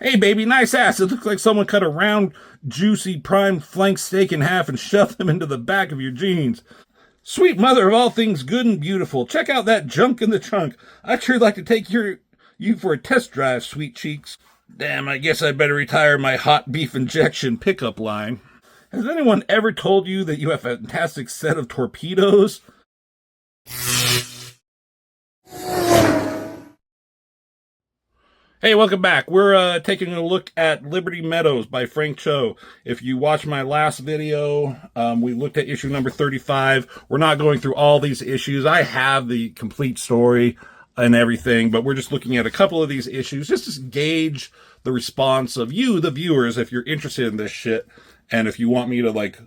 Hey, baby, nice ass. It looks like someone cut a round, juicy, prime flank steak in half and shoved them into the back of your jeans. Sweet mother of all things good and beautiful, check out that junk in the trunk. I'd sure like to take you for a test drive, sweet cheeks. Damn, I guess I'd better retire my hot beef injection pickup line. Has anyone ever told you that you have a fantastic set of torpedoes? Hey, welcome back. We're taking a look at Liberty Meadows by Frank Cho. If you watched my last video, we looked at issue number 35. We're not going through all these issues. I have the complete story and everything, but we're just looking at a couple of these issues just to gauge the response of you, the viewers, if you're interested in this shit, and if you want me to, like,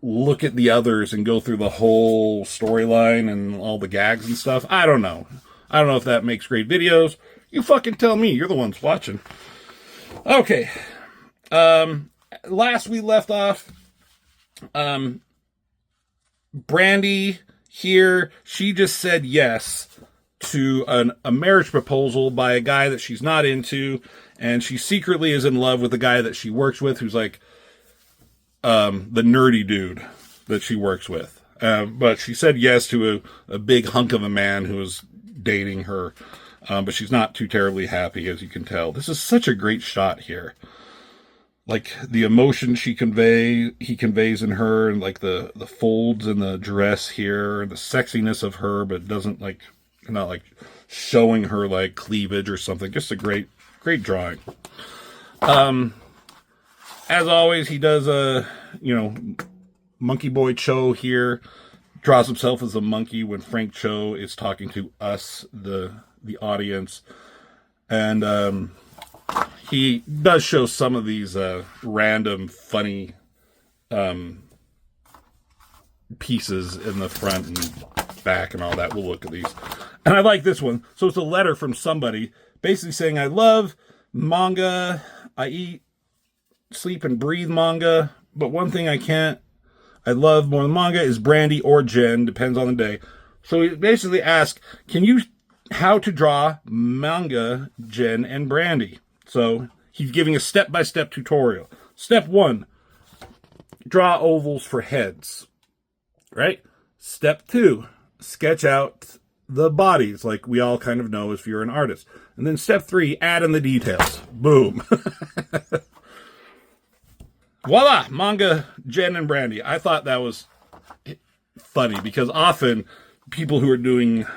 look at the others and go through the whole storyline and all the gags and stuff. I don't know. I don't know if that makes great videos. You fucking tell me. You're the ones watching. Okay. Last we left off, Brandy here, she just said yes to a marriage proposal by a guy that she's not into, and she secretly is in love with the guy that she works with, who's like the nerdy dude that she works with. But she said yes to a big hunk of a man who was dating her. But she's not too terribly happy, as you can tell. This is such a great shot here. Like, the emotion he conveys in her, and like the folds in the dress here, and the sexiness of her, but doesn't like, not like showing her like cleavage or something. Just a great drawing. As always, he does Monkey Boy Cho here. Draws himself as a monkey when Frank Cho is talking to us, the audience, and he does show some of these random funny pieces in the front and back and all that. We'll look at these, and I like this one. So it's a letter from somebody basically saying, I love manga, I eat, sleep, and breathe manga, but one thing I love more than manga is Brandy or Jen, depends on the day. So he basically asks, how to draw manga, Jen, and Brandy. So he's giving a step-by-step tutorial. Step 1, draw ovals for heads. Right? Step 2, sketch out the bodies, like we all kind of know if you're an artist. And then step 3, add in the details. Boom. Voila! Manga, Jen, and Brandy. I thought that was funny because often people who are doing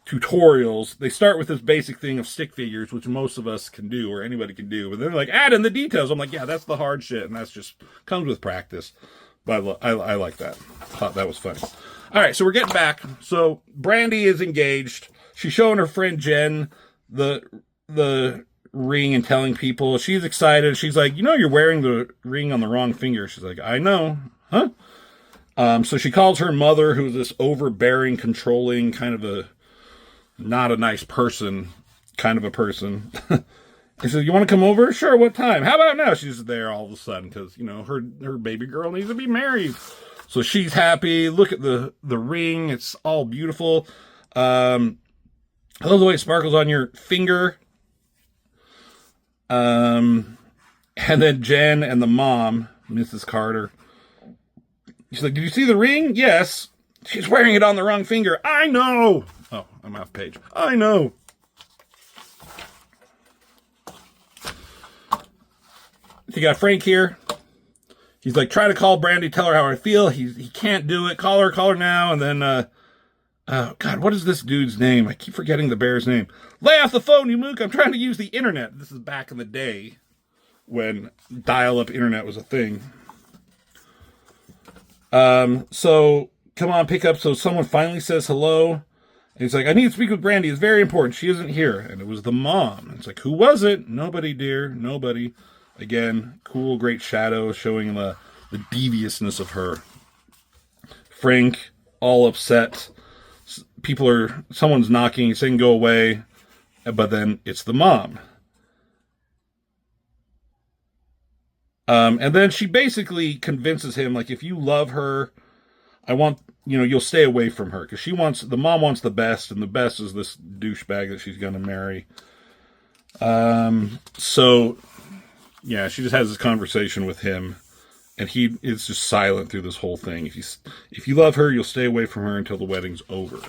tutorials, they start with this basic thing of stick figures, which most of us can do, or anybody can do, but they're like, add in the details. I'm like, yeah, that's the hard shit, and that's just comes with practice. But I like that. Thought that was funny. All right, so we're getting back. So Brandy is engaged. She's showing her friend Jen the ring and telling people. She's excited. She's like, you're wearing the ring on the wrong finger. She's like, I know. Huh? So she calls her mother, who's this overbearing, controlling, kind of not a nice person, kind of a person. He says, you want to come over? Sure, what time? How about now? She's there all of a sudden because, her baby girl needs to be married. So she's happy. Look at the ring. It's all beautiful. I love the way it sparkles on your finger. And then Jen and the mom, Mrs. Carter, she's like, did you see the ring? Yes. She's wearing it on the wrong finger. I know. Oh, I'm off page. I know. You got Frank here. He's like, try to call Brandy, tell her how I feel. He can't do it. Call her now. And then, oh, God, what is this dude's name? I keep forgetting the bear's name. Lay off the phone, you mook. I'm trying to use the internet. This is back in the day when dial-up internet was a thing. So, come on, pick up. So someone finally says hello. And he's like, I need to speak with Brandy. It's very important. She isn't here. And it was the mom. It's like, who was it? Nobody, dear. Nobody. Again, cool, great shadow showing the deviousness of her. Frank, all upset. Someone's knocking, he's saying go away, but then it's the mom. And then she basically convinces him, like, if you love her, you'll stay away from her, because the mom wants the best, and the best is this douchebag that she's going to marry. So yeah, she just has this conversation with him, and he is just silent through this whole thing. If you love her, you'll stay away from her until the wedding's over.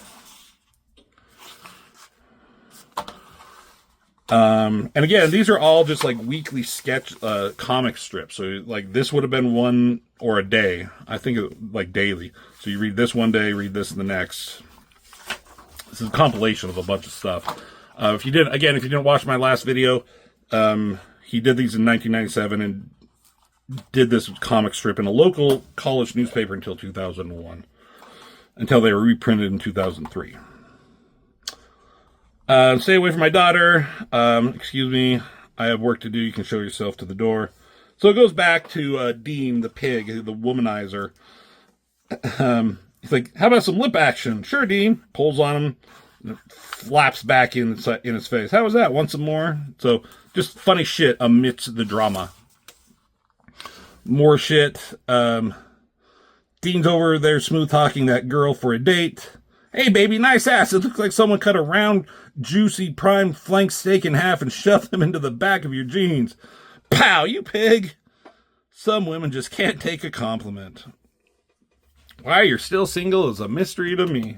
And again, these are all just like weekly sketch comic strips. So like this would have been one or a day. I think like daily. So you read this one day, read this the next. This is a compilation of a bunch of stuff. If you didn't watch my last video, he did these in 1997 and did this comic strip in a local college newspaper until 2001, until they were reprinted in 2003. Stay away from my daughter. Excuse me. I have work to do. You can show yourself to the door. So it goes back to Dean, the pig, the womanizer. He's like, how about some lip action? Sure, Dean. Pulls on him, flaps back in his face. How was that? Want some more? So just funny shit amidst the drama. More shit. Dean's over there smooth talking that girl for a date. Hey, baby, nice ass. It looks like someone cut a round, juicy, prime flank steak in half and shoved them into the back of your jeans. Pow, you pig. Some women just can't take a compliment. Why you're still single is a mystery to me.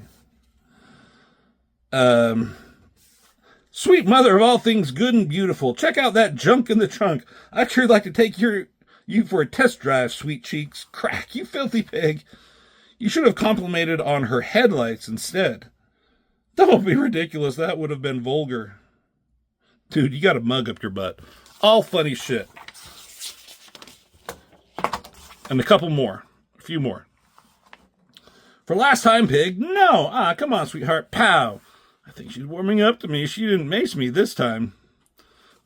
Sweet mother of all things good and beautiful. Check out that junk in the trunk. I'd sure like to take you for a test drive, sweet cheeks. Crack, you filthy pig. You should have complimented on her headlights instead. Don't be ridiculous. That would have been vulgar. Dude, you got a mug up your butt. All funny shit. And a couple more. A few more. For last time, pig. No. Come on, sweetheart. Pow. I think she's warming up to me. She didn't mace me this time.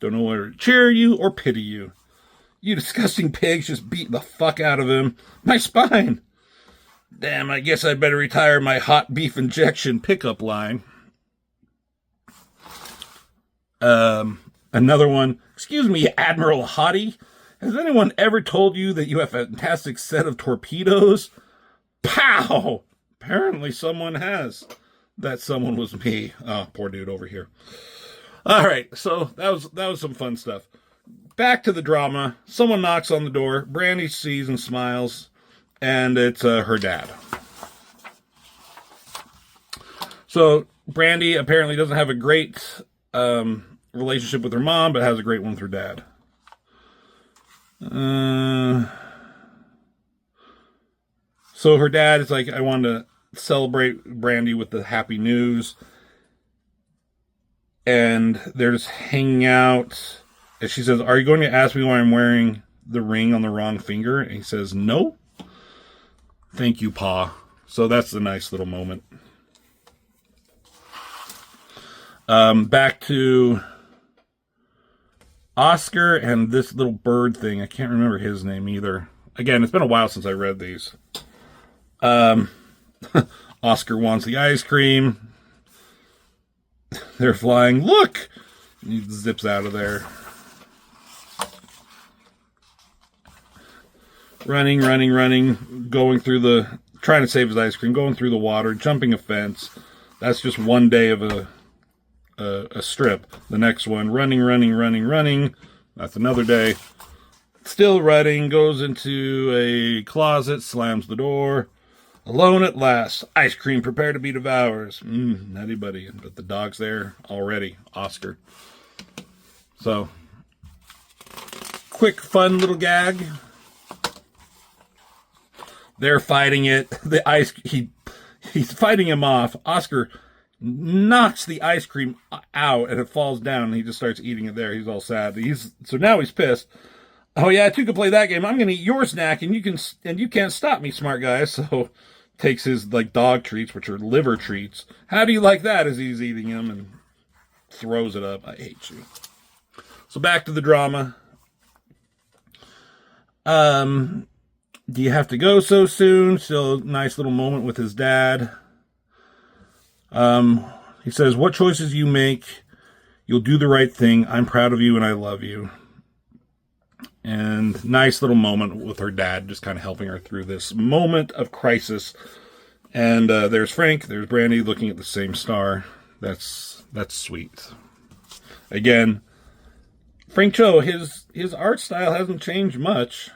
Don't know whether to cheer you or pity you. You disgusting pigs just beat the fuck out of him. My spine. Damn, I guess I'd better retire my hot beef injection pickup line. Another one. Excuse me, Admiral Hottie. Has anyone ever told you that you have a fantastic set of torpedoes? Pow! Apparently someone has. That someone was me. Oh, poor dude over here. All right, so that was some fun stuff. Back to the drama. Someone knocks on the door. Brandy sees and smiles. And it's her dad. So Brandy apparently doesn't have a great relationship with her mom, but has a great one with her dad. So her dad is like, I want to celebrate Brandy with the happy news. And they're just hanging out. And she says, are you going to ask me why I'm wearing the ring on the wrong finger? And he says, no. Thank you, Pa. So that's a nice little moment. Back to Oscar and this little bird thing. I can't remember his name either. Again, it's been a while since I read these. Oscar wants the ice cream. They're flying. Look! He zips out of there. Running, going through trying to save his ice cream, going through the water, jumping a fence. That's just one day of a strip. The next one, running. That's another day. Still running, goes into a closet, slams the door. Alone at last. Ice cream, prepare to be devoured. Nutty buddy. But the dog's there already. Oscar. So, quick, fun little gag. They're fighting it. He's fighting him off. Oscar knocks the ice cream out and it falls down and he just starts eating it there. He's all sad. So now he's pissed. Oh yeah, two can play that game. I'm gonna eat your snack and you can't stop me, smart guy. So takes his like dog treats, which are liver treats. How do you like that? As he's eating them and throws it up. I hate you. So back to the drama. Do you have to go so soon? Still nice little moment with his dad. He says, what choices you make, you'll do the right thing. I'm proud of you and I love you. And nice little moment with her dad, just kind of helping her through this moment of crisis. And there's Frank, there's Brandy looking at the same star. That's sweet. Again, Frank Cho, his art style hasn't changed much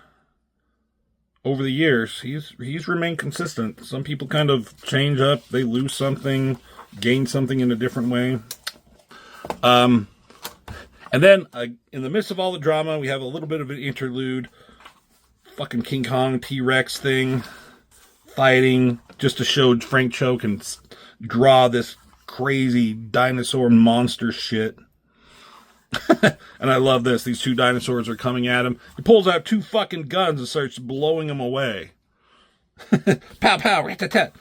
over the years. He's remained consistent. Some people kind of change up, they lose something, gain something in a different way. And then in the midst of all the drama, we have a little bit of an interlude. Fucking King Kong T-Rex thing, fighting, just to show Frank Cho can draw this crazy dinosaur monster shit. And I love this. These two dinosaurs are coming at him. He pulls out two fucking guns and starts blowing them away. Pow, pow, rat-tat-tat.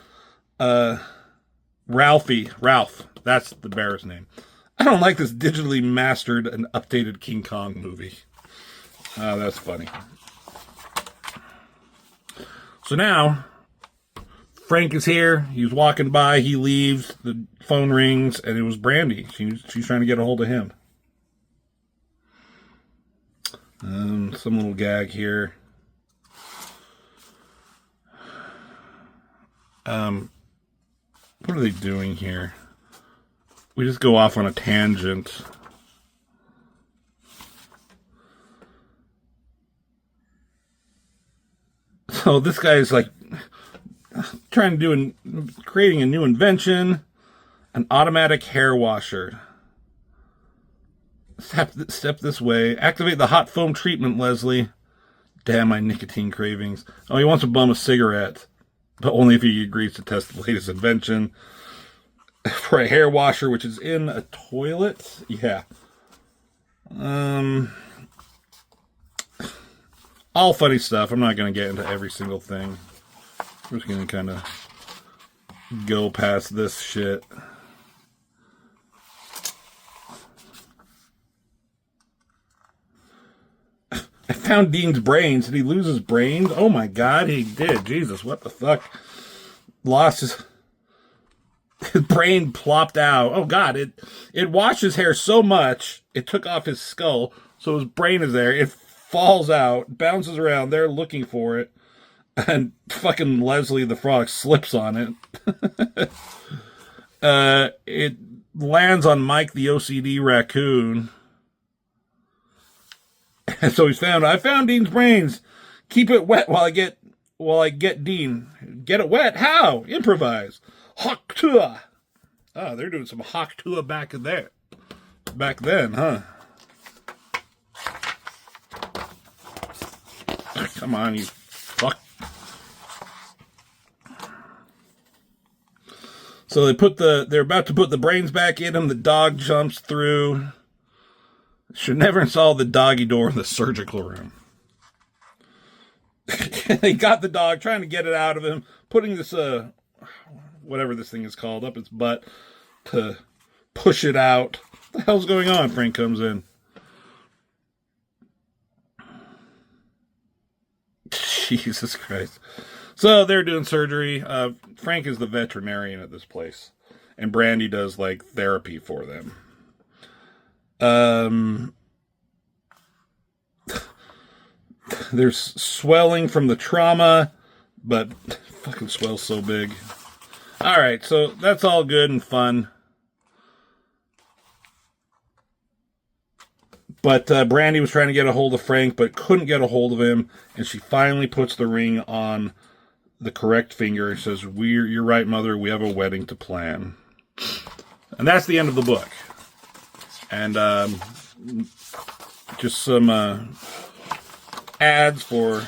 Ralph. That's the bear's name. I don't like this digitally mastered and updated King Kong movie. That's funny. So now, Frank is here. He's walking by. He leaves. The phone rings, and it was Brandy. She's trying to get a hold of him. Some little gag here. What are they doing here? We just go off on a tangent. So this guy is like trying to creating a new invention, an automatic hair washer. Step this way. Activate the hot foam treatment, Leslie. Damn my nicotine cravings. Oh, he wants to bum a cigarette, but only if he agrees to test the latest invention for a hair washer, which is in a toilet. Yeah. All funny stuff. I'm not going to get into every single thing. We're just going to kind of go past this shit. I found Dean's brains. Did he lose his brains? Oh my God, he did. Jesus, what the fuck? Lost his brain plopped out. Oh God, it washed his hair so much, it took off his skull, so his brain is there. It falls out, bounces around. They're looking for it, and fucking Leslie the Frog slips on it. It lands on Mike the OCD raccoon. And so I found Dean's brains. Keep it wet while I get Dean. Get it wet? How? Improvise. Hawk Tua. Oh, they're doing some Hawk Tua back then, huh? Come on, you fuck. So they're about to put the brains back in him. The dog jumps through. Should never install the doggy door in the surgical room. They got the dog, trying to get it out of him, putting this, whatever this thing is called, up its butt to push it out. What the hell's going on? Frank comes in. Jesus Christ. So they're doing surgery. Frank is the veterinarian at this place. And Brandy does, like, therapy for them. There's swelling from the trauma, but fucking swell's so big. Alright, so that's all good and fun. But Brandy was trying to get a hold of Frank, but couldn't get a hold of him, and she finally puts the ring on the correct finger and says, "You're right, Mother, we have a wedding to plan." And that's the end of the book. And just some ads for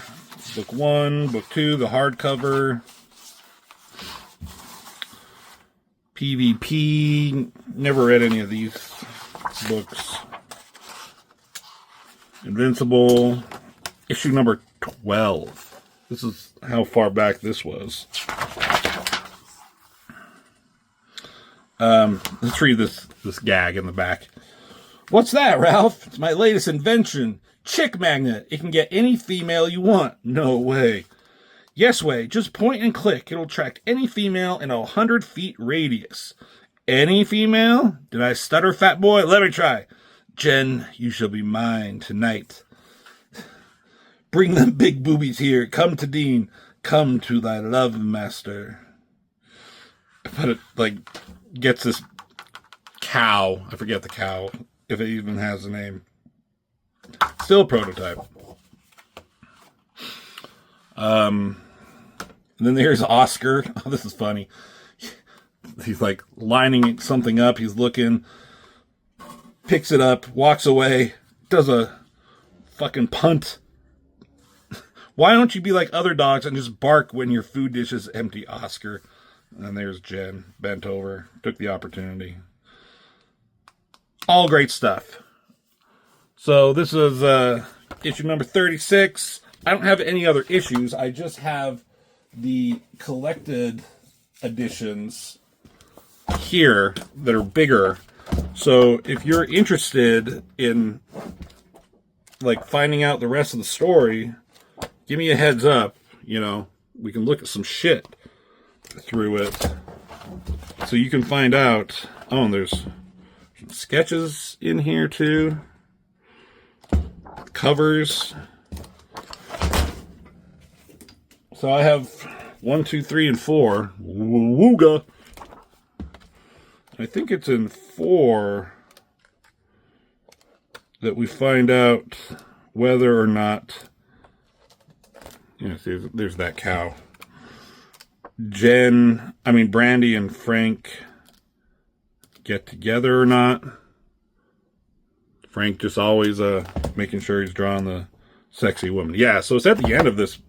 book 1, book 2, the hardcover, PvP. Never read any of these books. Invincible, issue number 12. This is how far back this was. Let's read this gag in the back. "What's that, Ralph?" "It's my latest invention. Chick magnet. It can get any female you want." "No way." "Yes way. Just point and click. It'll attract any female in a 100 feet radius." "Any female?" "Did I stutter, fat boy? Let me try. Jen, you shall be mine tonight. Bring them big boobies here. Come to Dean. Come to thy love master." But it, like, gets this cow. I forget the cow, if it even has a name. Still a prototype. And then there's Oscar. Oh, this is funny. He's like lining something up. He's looking, picks it up, walks away, does a fucking punt. Why don't you be like other dogs and just bark when your food dish is empty, Oscar? And there's Jen, bent over, took the opportunity. All great stuff. So this is issue number 36. I don't have any other issues. I just have the collected editions here that are bigger. So if you're interested in like finding out the rest of the story, give me a heads up. You know, we can look at some shit through it so you can find out. Oh, and there's some sketches in here too, covers. So I have 1, 2, 3, and 4. Wooga. I think it's in 4 that we find out whether or not, you know, see, there's that cow. Brandy and Frank get together or not. Frank just always making sure he's drawing the sexy woman. Yeah, so it's at the end of this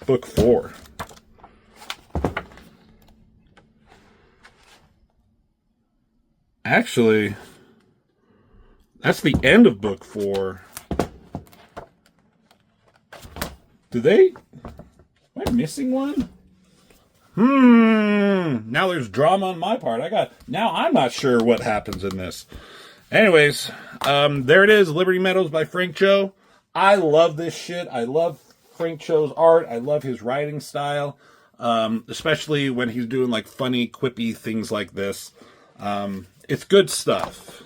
book 4. Actually, that's the end of book 4. Am I missing one? Now there's drama on my part. Now I'm not sure what happens in this. Anyways, there it is, Liberty Meadows by Frank Cho. I love this shit. I love Frank Cho's art. I love his writing style, especially when he's doing like funny, quippy things like this. It's good stuff.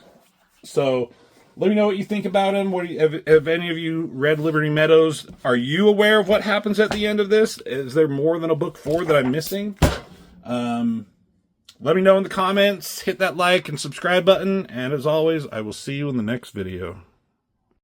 So let me know what you think about him. Have any of you read Liberty Meadows? Are you aware of what happens at the end of this? Is there more than a book 4 that I'm missing? Let me know in the comments. Hit that like and subscribe button. And as always, I will see you in the next video.